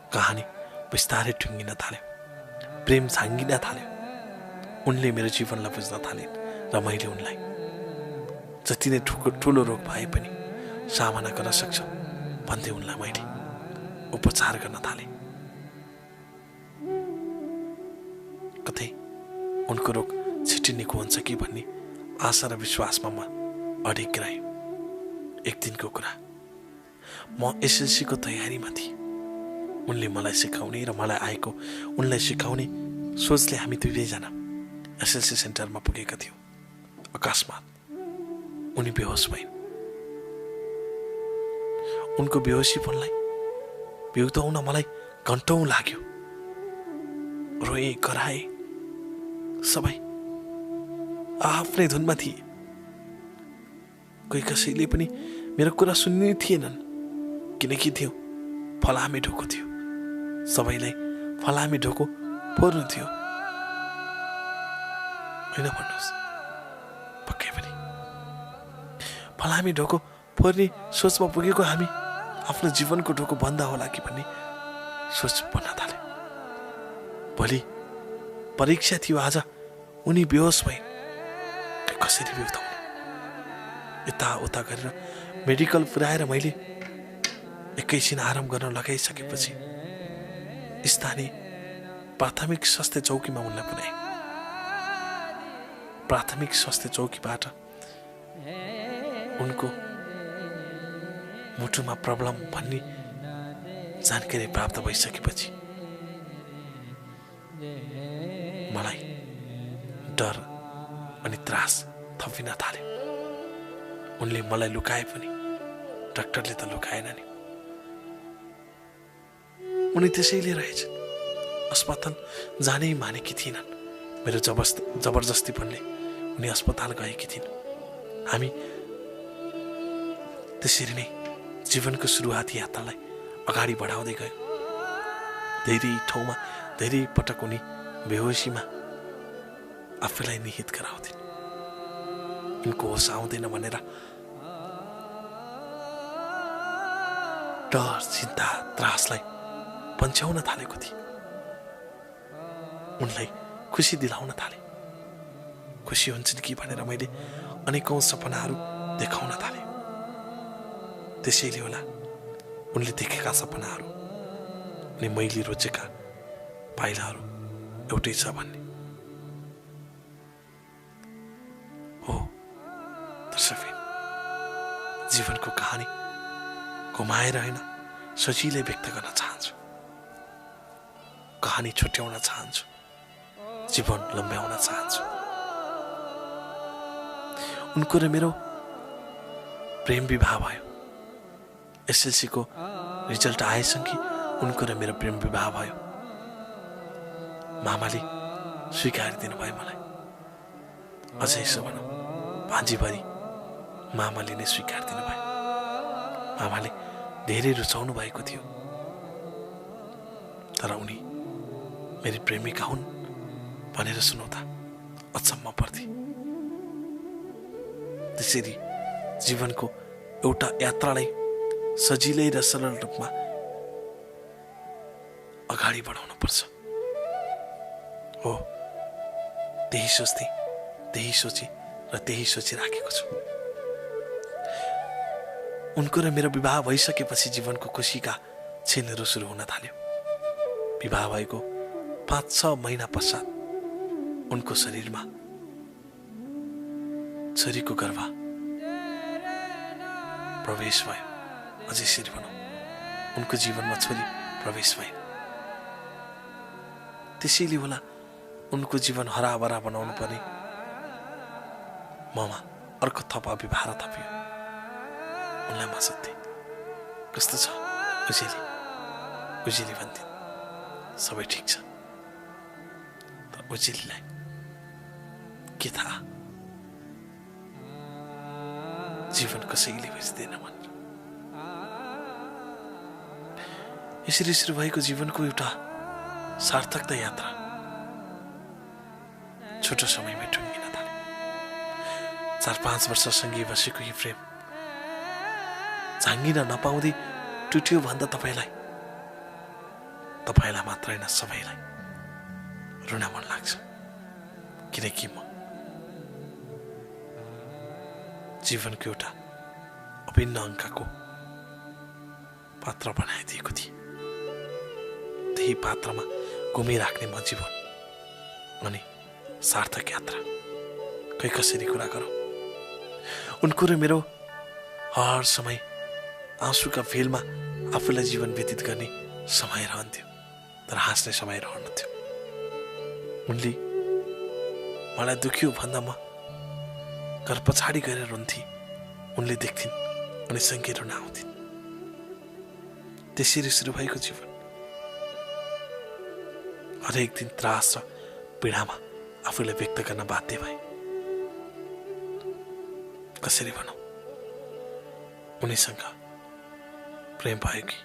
कहानी बिस्तारै टुङ्गिन थाल्यो, प्रेम झाँगिन थाल्यो। उनले मेरो जीवनलाई बुझ्न थालिन् र मैले उनलाई जति नै ठुलो रोग भए पनि सामना गर्न सक्छौ भन्दै उनलाई मैले उपचार गर्न थालेँ। कतै उनको रोग छिट्टै निको हुन्छ कि भन्ने आशा र विश्वासमा म अडिग रहेँ। एक दिनको कुरा, म एसएलसीको तयारीमा थिएँ। उनले मलाई सिकाउने र मलाई आएको उनलाई सिकाउने सोचले हामी दुवैजना एसएलसी सेन्टरमा पुगेका थियौँ। अकस्मात उनी बेहोस भइन्। उनको बेहोसीपनलाई बिउताउन मलाई घन्टौँ लाग्यो। रोएँ, कराएँ, सबै आफ्नै धुनमा थिए। कोही कसैले पनि मेरो कुरा सुन्ने थिएनन्। किनकि थियो फलामे ढोको थियो, सबैलाई फलामे ढोको फोर्नु थियो। होइन भन्नुहोस्, पक्कै पनि फलामे ढोको फोर्ने सोचमा पुगेको हामी आफ्नो जीवनको ढोको बन्द होला कि भन्ने सोच बन्न थाले। भोलि परीक्षा थियो, आज उनी बेहोस भइन्। कसरी बिउताउने? यताउता गरेर मेडिकल पुर्याएर मैले एकैछिन आराम गर्न लगाइसकेपछि स्थानीय प्राथमिक स्वास्थ्य चौकीमा उनलाई पुर्याएँ। प्राथमिक स्वास्थ्य चौकीबाट उनको मुटुमा प्रब्लम भन्ने जानकारी प्राप्त भइसकेपछि मलाई डर अनि त्रास थपिन थाल्यो। उनले मलाई लुकाए पनि डाक्टरले त लुकाएन नि। उनी त्यसैले रहेछन्। अस्पताल जानै मानेकी थिएनन्। मेरो जबरजस्तीपनले उनी अस्पताल गएकी थिइन्। हामी त्यसरी नै जीवनको सुरुवाती यात्रालाई अगाडि बढाउँदै गयौँ। धेरै ठाउँमा धेरै पटक उनी बेहोसीमा आफूलाई निहित गराउँथिन्। उनको होस आउँदैन भनेर डर, चिन्ता, त्रासलाई पन्छ्याउन थालेको थिए। उनलाई खुसी दिलाउन थाले। खुसी हुन्छन् कि भनेर मैले अनेकौं सपनाहरू देखाउन थाले। त्यसैले होला उनले देखेका सपनाहरू अनि मैले रोजेका पाइलाहरू एउटै छ भन्ने हो। दर्शकबिन, जीवनको कहानी घुमाएर होइन, सजिलै व्यक्त गर्न चाहन्छु। कहानी छुट्याउन चाहन्छु, जीवन लम्ब्याउन चाहन्छु। उनको र मेरो प्रेम विवाह भयो। एसएलसी को रिजल्ट आएसँगै उनको र मेरो प्रेम विवाह भयो। मामाले स्वीकार दिनुभयो मलाई। अझै यसो भनौँ, भान्जीभरि मामाले नै स्वीकार दिनुभयो। मामाले धेरै रुचाउनु भएको थियो। तर उनी मेरी प्रेमिका हुन् भनेर सुनाउँदा अचम्म पर्थे। त्यसरी जीवनको एउटा यात्रालाई सजिलै र सरल रूपमा अगाडि बढाउनु पर्छ। हो, त्यही सोच्थे, त्यही सोचे र त्यही सोचिराखेको छु। उनको र मेरो विवाह भइसकेपछि जीवनको खुसीका क्षणहरू सुरु हुन थाल्यो। विवाह भएको 5-6 महिना पश्चात उनको शरीरमा छोरीको गर्भ प्रवेश भयो। अझै यसरी भनौँ, उनको जीवनमा छोरी प्रवेश भयो। त्यसैले होला उनको जीवन हराभरा बनाउनु पर्ने ममा अर्को थप अभिभार थपियो। उनलाई म सोध्थेँ, कस्तो छ उजेली? उजेली भन्थे, सबै ठिक छ। तर उजेलीलाई के थाहा जीवन कसैले बुझ्दैन भनेर। यसरी सुरु भएको जीवनको एउटा सार्थकता यात्रा छोटो समयमै टुङ्गिन थाल्यो। 4-5 वर्ष सँगै बसेको यो प्रेम झाङ्गिन नपाउँदै टुट्यो भन्दा तपाईँलाई मात्र होइन, सबैलाई रुन मन लाग्छ। किनकि म जीवनको एउटा अभिन्न अङ्कको पात्र बनाइदिएको थिएँ। त्यही पात्रमा घुमिराख्ने म जीवन अनि सार्थक यात्रा खै कसरी कुरा गरौँ। उनको र मेरो हर समय आँसुका फेलमा आफूलाई जीवन व्यतीत गर्ने समय रहन्थ्यो, तर हाँस्ने समय रहन्थ्यो। उनले मलाई दुख्यो भन्दा म घर पछाडि गएर रुन्थे। उनले देख्थिन् अनि सँगै रुन आउँथिन्। त्यसरी सुरु भएको जीवन हरेक दिन त्रास र पीडामा आफूलाई व्यक्त गर्न बाध्य भए। कसरी भनौँ, उनीसँग प्रेम भयो कि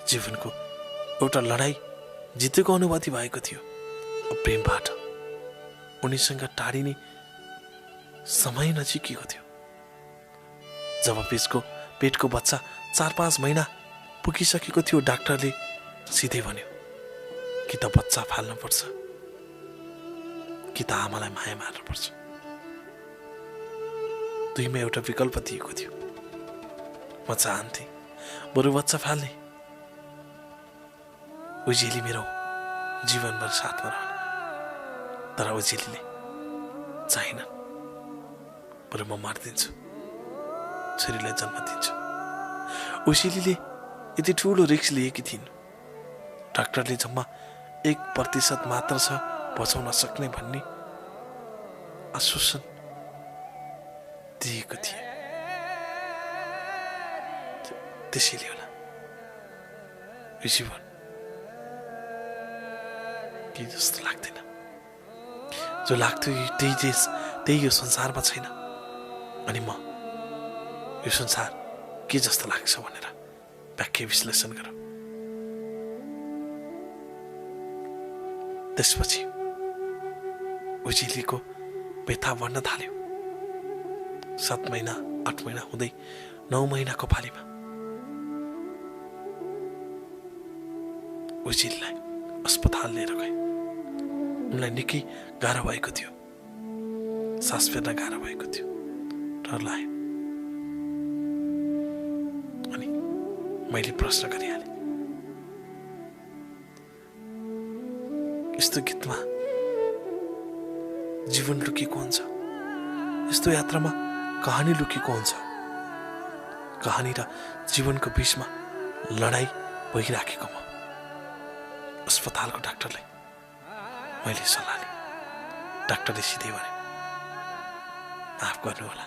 जीवनको एउटा लडाई जितेको अनुभूति भएको थियो। प्रेमबाट उनीसँग टाढिने समय नजिकिएको थियो। जब पेटको बच्चा 4-5 महिना पुगिसकेको थियो, डाक्टरले सिधै भन्यो कि त बच्चा फाल्नुपर्छ कि त आमालाई माया मार्नुपर्छ। दुईमा एउटा विकल्प दिएको थियो। म चाहन्थे बरु बच्चा फाल्ने, उजेली मेरो जीवनभर साथमा रहने। तर उजेलीले चाहिनन्। बरु म मारिदिन्छु, छोरीलाई जन्म दिन्छु। ओसिलीले यति ठुलो रिस्क लिएकी थिइन्। डाक्टरले जम्मा 1% मात्र छ बचाउन सक्ने भन्ने आश्वासन दिएको थिए। त्यसैले होला यो जीवन केही जस्तो लाग्दैन। जो लाग्थ्यो त्यही देश त्यही यो संसारमा छैन, अनि म यो संसार के जस्तो लाग्छ भनेर व्याख्या विश्लेषण गरौँ। त्यसपछि उजिलीको व्यथा बढ्न थाल्यो। 7 महिना 8 महिना हुँदै 9 महिनाको पालीमा उजिलीलाई अस्पताल लिएर गए। उनलाई निकै गाह्रो भएको थियो, सास फेर्न गाह्रो भएको थियो, डर लाग्यो। अनि मैले प्रश्न गरिहालेँ, यस्तो गीतमा जीवन लुकेको हुन्छ, यस्तो यात्रामा कहानी लुकेको हुन्छ। कहानी र जीवनको बीचमा लडाई भइराखेको म। अस्पतालको डाक्टरलाई मैले सल्लाह लिएँ। डाक्टरले सिधै भने, माफ गर्नुहोला,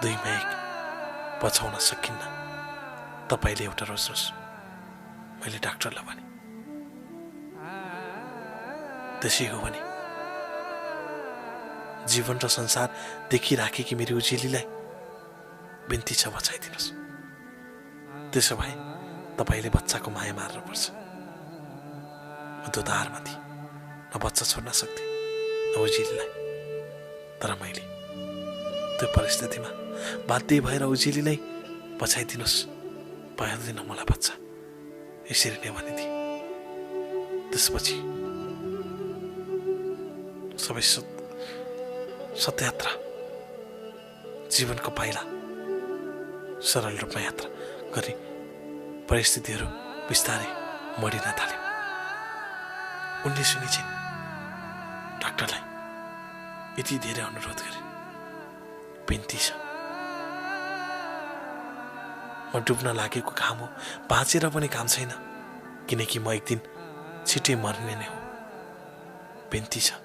2 मा 1 बचाउन सकिन्न, तपाईँले एउटा रोज्नुहोस्। मैले डाक्टरलाई भने, त्यसै हो भने जीवन र संसार देखिराखेकी मेरी उजिलीलाई बिन्ती छ बचाइदिनुहोस्। त्यसो भए तपाईँले बच्चाको माया मार्नुपर्छ। म दुधारमा थिएँ, न बच्चा छोड्न सक्थेँ न उजिलीलाई। तर मैले त्यो परिस्थितिमा बाध्य भएर उजिलीलाई बचाइदिनुहोस्, पाइदिन मलाई बच्चा, यसरी नै भनिदिए। त्यसपछि सबै सत्ययात्रा जीवनको पाइला सरल रूपमा यात्रा गरी परिस्थितिहरू बिस्तारै मरिन थाल्यो। उनले सुनिछिन् डाक्टरलाई यति धेरै अनुरोध गरे, बिन्ती छ, म डुब्न लागेको घाम हो, बाँचेर पनि काम छैन, किनकि म एक दिन छिट्टै मर्ने नै हो। बिन्ती छ,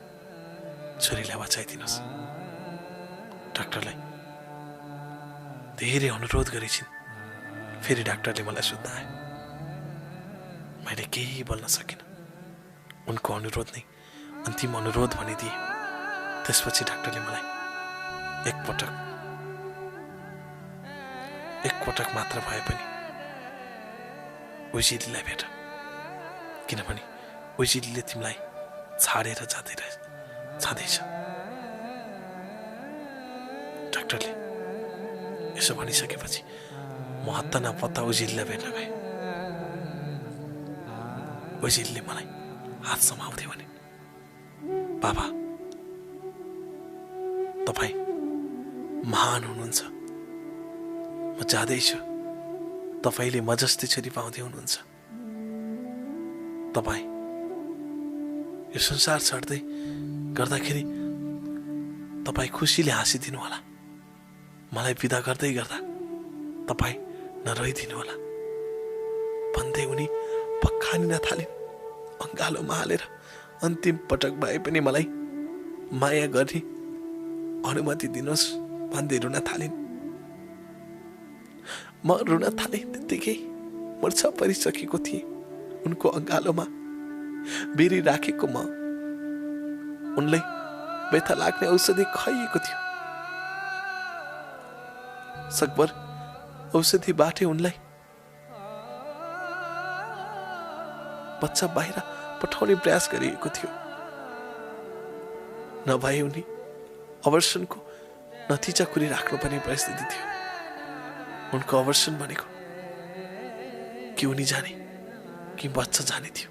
छोरीलाई बचाइदिनुहोस्। डाक्टरलाई धेरै अनुरोध गरेछिन्। फेरि डाक्टरले मलाई सोध्न आए। मैले केही बोल्न सकिनँ। उनको अनुरोध नै अन्तिम अनुरोध भनिदिए। त्यसपछि डाक्टरले मलाई एकपटक मात्र भए पनि उजिलीलाई भेट, किनभने उजिलीले तिमीलाई छाडेर जाँदैछ। डाक्टरले यसो भनिसकेपछि म हत्ता नपत्ता उजिलीलाई भेट्न गएँ। उजिलीले मलाई हात समाउँदै भने, बाबा तपाईँ महान हुनुहुन्छ, म जाँदैछु, तपाईँले म जस्तै छोरी पाउँदै हुनुहुन्छ। तपाईँ यो संसार छाड्दै गर्दाखेरि तपाईँ खुसीले हाँसिदिनु होला। मलाई विदा गर्दै गर्दा तपाईँ नरोइदिनु होला भन्दै उनी पक्खानिन थालिन्। अङ्गालोमा हालेर अन्तिम पटक भए पनि मलाई माया गर्ने अनुमति दिनुहोस् भन्दै रुन थालिन्। म रुन थालेँ त्यत्तिकै मूर्छा परिसकेको थिएँ। उनको अङ्गालोमा बेरी राखेको म उनलाई व्यथा लाग्ने औषधि खुवाइएको थियो। सकभर औषधि बाटे उनलाई बच्चा बाहिर पठाउने प्रयास गरिएको थियो। नभए उनी अवर्सनको नतिजा कुरिराख्नुपर्ने परिस्थिति थियो। उनको अवर्सन भनेको कि उनी जाने कि बच्चा जाने थियो।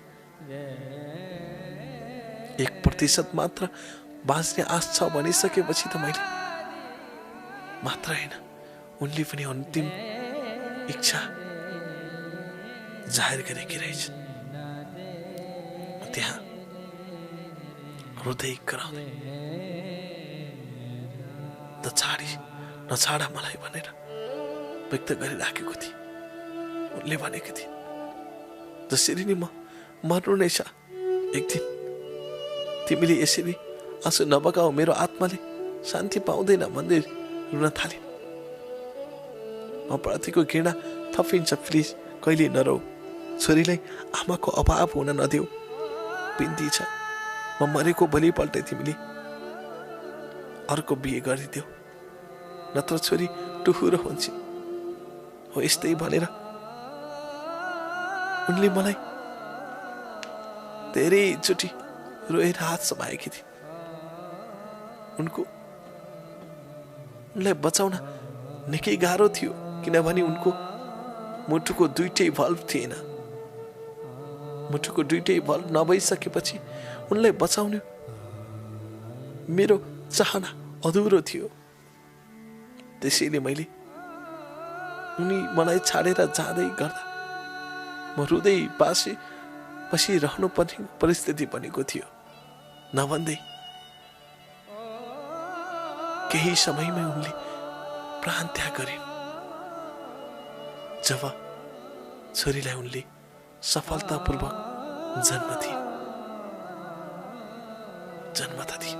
1% मात्र बाँच्ने आश छ भनिसकेपछि त मैले मात्र होइन, उनले पनि अन्तिम इच्छा जाहेर गरेकी रहेछन्। त्यहाँ हृदय कराउँदै नछाडा मलाई भनेर व्यक्त गरिराखेको थिए। उनले भनेको थिए जसरी नि म मर्नु नै छ एक दिन, तिमीले यसरी आँसु नबगाऊ, मेरो आत्माले शान्ति पाउँदैन भन्दै रुन थाले। म प्रतिको घृणा थपिन्छ, प्लिज कहिले नरौ, छोरीलाई आमाको अभाव हुन नदेऊ, बिन्ती छ। म मरेको भोलिपल्टै तिमीले अर्को बिहे गरिदेऊ, नत्र छोरी टुहुरो हुन्छ। हो यस्तै भनेर उनले मलाई धेरैचोटि रोएर हात समाएकी थिए। उनलाई बचाउन निकै गाह्रो थियो, किनभने उनको मुटुको दुईटै भल्भ थिएन। मुटुको दुईटै भल्भ नभइसकेपछि उनलाई बचाउने मेरो चाहना अधुरो थियो। त्यसैले मैले उनी मलाई छाडेर जाँदै गर्दा म रुँदै बसिरहनु पर्ने परिस्थिति बनेको थियो। नभन्दै केही समयमै उनले प्राण त्याग गरिन्। जब छोरीलाई उनले सफलतापूर्वक जन्म त दिए,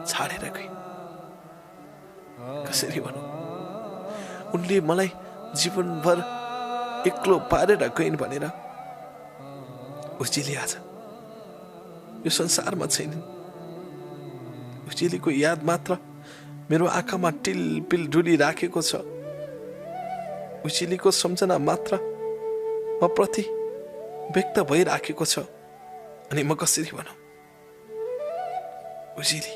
छाडेर गए। कसरी भनौँ, उनले मलाई जीवनभर एक्लो पारेर गइन् भनेर उजिली आज यो संसारमा छैनन्। उजिलीको याद मात्र मेरो आँखामा टिलपिल डुलिराखेको छ। उजिलीको सम्झना मात्र म प्रति व्यक्त भइराखेको छ। अनि म कसरी भनौँ, उजिली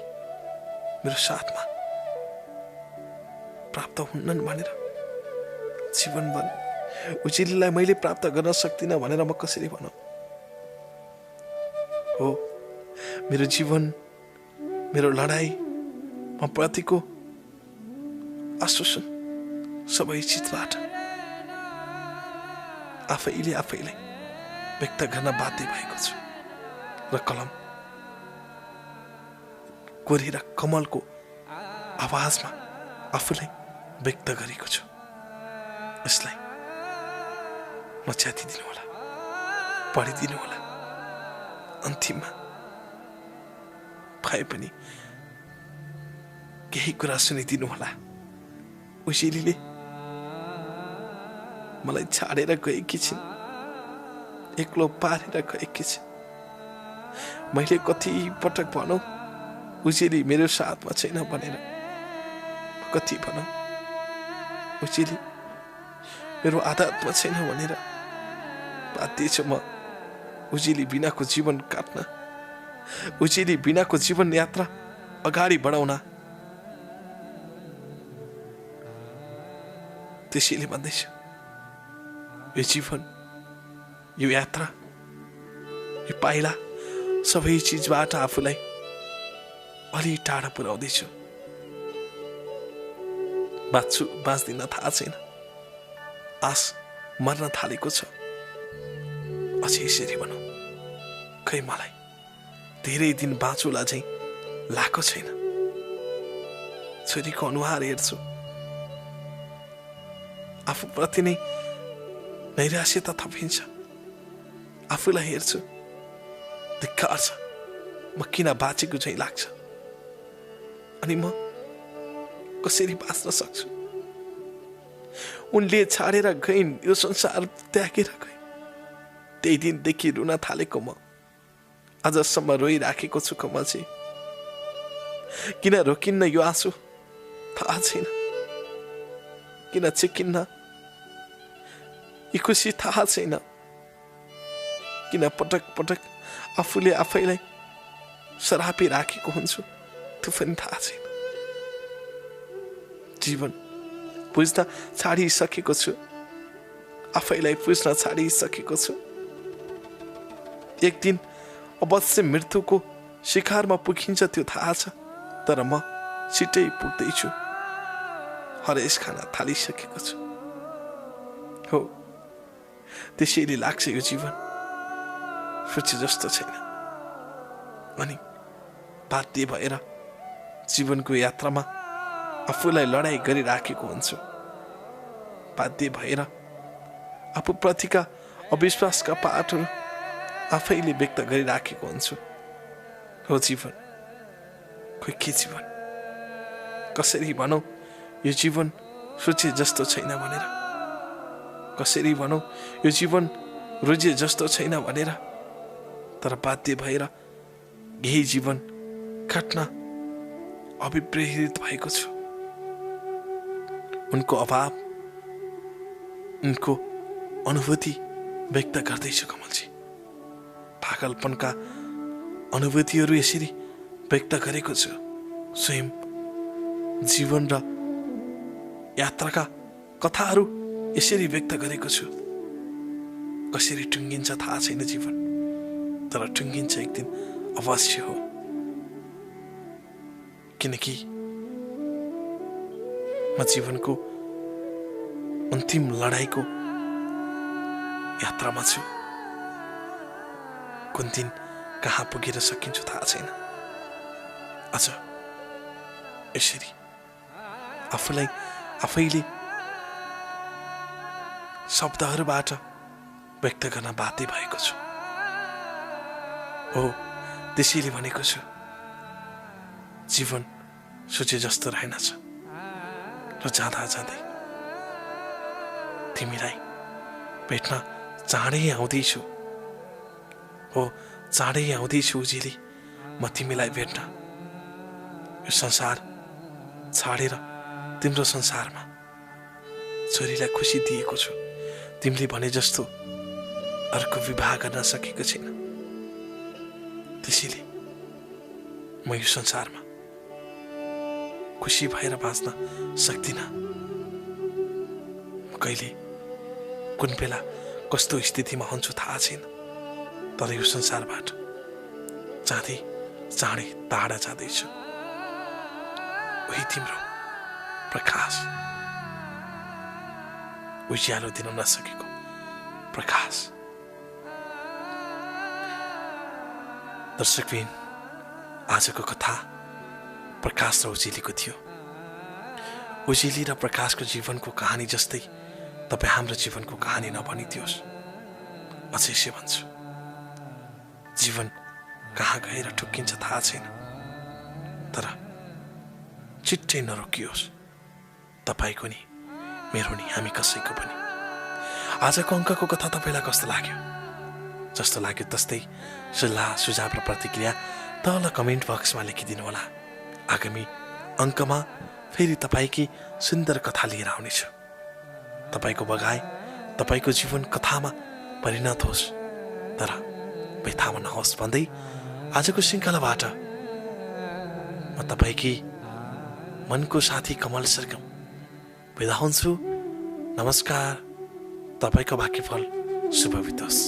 मेरो साथमा प्राप्त हुन्नन् भनेर जीवनभर उजिलीलाई मैले प्राप्त गर्न सक्दिनँ भनेर म कसरी भनौँ। हो मेरो जीवन, मेरो लडाई, म प्रतिको आश्वासन सबै चिजबाट आफैलाई व्यक्त गर्न बाध्य भएको छु र कलम कोरेर कमलको आवाजमा आफूलाई व्यक्त गरेको छु। यसलाई नच्यातिदिनु होला, पढिदिनु होला। अन्तिममा भए पनि केही कुरा सुनिदिनु होला। उजिलीले मलाई छाडेर गएकी छिन्, एक्लो पारेर गएकी छिन्। मैले कति पटक भनौँ उजिली मेरो साथमा छैन भनेर, कति भनौँ उजिली मेरो आदतमा छैन भनेर। बाध्य छु म उजिली बिनाको जीवन काट्न, उजिली बिनाको जीवन यात्रा अगाडि बढाउन। त्यसैले भन्दैछु, यो जीवन, यो यात्रा, यो पाइला सबै चिजबाट आफूलाई अलि टाढा पुर्याउँदैछु। बाँच्दिन थाहा छैन, आस मर्न थालेको छ। अझै यसरी भनौँ, खै मलाई धेरै दिन बाँचुला झैँ लागेको छैन। छोरीको अनुहार हेर्छु, आफूप्रति नै नैराश्यता थपिन्छ। आफूलाई हेर्छु, धिक्कार छ, म किन बाँचेको झैँ लाग्छ। अनि म कसरी बाँच्न सक्छु। उनले छाडेर गइन्, यो संसार त्यागेर गइन्। त्यही दिनदेखि रुन थालेको म आजसम्म रोइराखेको छु। म चाहिँ किन रोकिन्न यो आँसु थाहा छैन, किन चिकिन्न यी खुसी थाहा छैन, किन पटक पटक आफूले आफैलाई सरापी राखेको हुन्छु त्यो पनि थाहा छैन। जीवन बुझ्न छाडिसकेको छु, आफैलाई बुझ्न छाडिसकेको छु। एक दिन अवश्य मृत्युको शिखरमा पुगिन्छ त्यो थाहा छ, तर म छिट्टै पुग्दैछु। हरेस खान थालिसकेको छु। हो त्यसैले लाग्छ यो जीवन सोचे जस्तो छैन। अनि बाध्य भएर जीवनको यात्रामा आफूलाई लडाई गरिराखेको हुन्छु। बाध्य भएर आफूप्रतिका अविश्वासका पाठहरू आफैले व्यक्त गरिराखेको हुन्छु। हो जीवन, खोइ के जीवन, कसरी भनौँ यो जीवन सोचे जस्तो छैन भनेर, कसरी भनौँ यो जीवन रोजे जस्तो छैन भनेर, तर बाध्य भएर यही जीवन काट्न अभिप्रेरित भएको छु। उनको अभाव, उनको अनुभूति व्यक्त गर्दैछु कमलजी। पागलपनका अनुभूतिहरू यसरी व्यक्त गरेको छु। स्वयं जीवन र यात्राका कथाहरू यसरी व्यक्त गरेको छु। कसरी टुङ्गिन्छ थाहा छैन जीवन, तर टुङ्गिन्छ एक दिन अवश्य हो। किनकि म जीवनको अन्तिम लडाईको यात्रामा छु। कुन दिन कहाँ पुगेर सकिन्छु थाहा छैन। अझ यसरी आफूलाई आफैले शब्दहरूबाट व्यक्त गर्न बाध्य भएको छु। हो, त्यसैले भनेको छु, जीवन सोचे जस्तो रहेनछ र जाँदा जाँदै तिमीलाई भेट्न चाँडै आउँदैछु। हो, चाँडै आउँदैछु उजेली, म तिमीलाई भेट्न। यो संसार छाडेर तिम्रो संसारमा छोरीलाई खुसी दिएको छु। तिमीले भने जस्तो अर्को विवाह गर्न सकेको छैन। त्यसैले म यो संसारमा खुसी भएर बाँच्न सक्दिनँ। कहिले कुन बेला कस्तो स्थितिमा हुन्छु थाहा छैन, तर यो संसारबाट जाँदै चाँडै टाढा जाँदैछु। उही तिम्रो प्रकाश, उज्यालो दिन नसकेको प्रकाश। दर्शकबिन, आजको कथा प्रकाश र उजेलीको थियो। उजेली र प्रकाशको जीवनको कहानी जस्तै तपाईँ हाम्रो जीवनको कहानी नबनिदियोस्। अझै यसो भन्छु, जीवन कहाँ गएर ठुक्किन्छ थाहा छैन, तर छिट्टै नरोकियोस्। तपाईँको नि, मेरो नि, हामी कसैको पनि। आजको अङ्कको कथा तपाईँलाई कस्तो लाग्यो? जस्तो लाग्यो तस्तै सल्लाह, सुझाव र प्रतिक्रिया तल कमेन्ट बक्समा लेखिदिनु होला। आगामी अङ्कमा फेरि तपाईँकी सुन्दर कथा लिएर आउनेछु। तपाईँको बगाई तपाईँको जीवन कथामा परिणत होस्, तर व्यथामा नहोस् भन्दै आजको श्रृङ्खलाबाट म तपाईँकी मनको साथी कमल सरगम बिदा हुन्छु। नमस्कार। तपाईँको भाग्यफल शुभ बितोस्।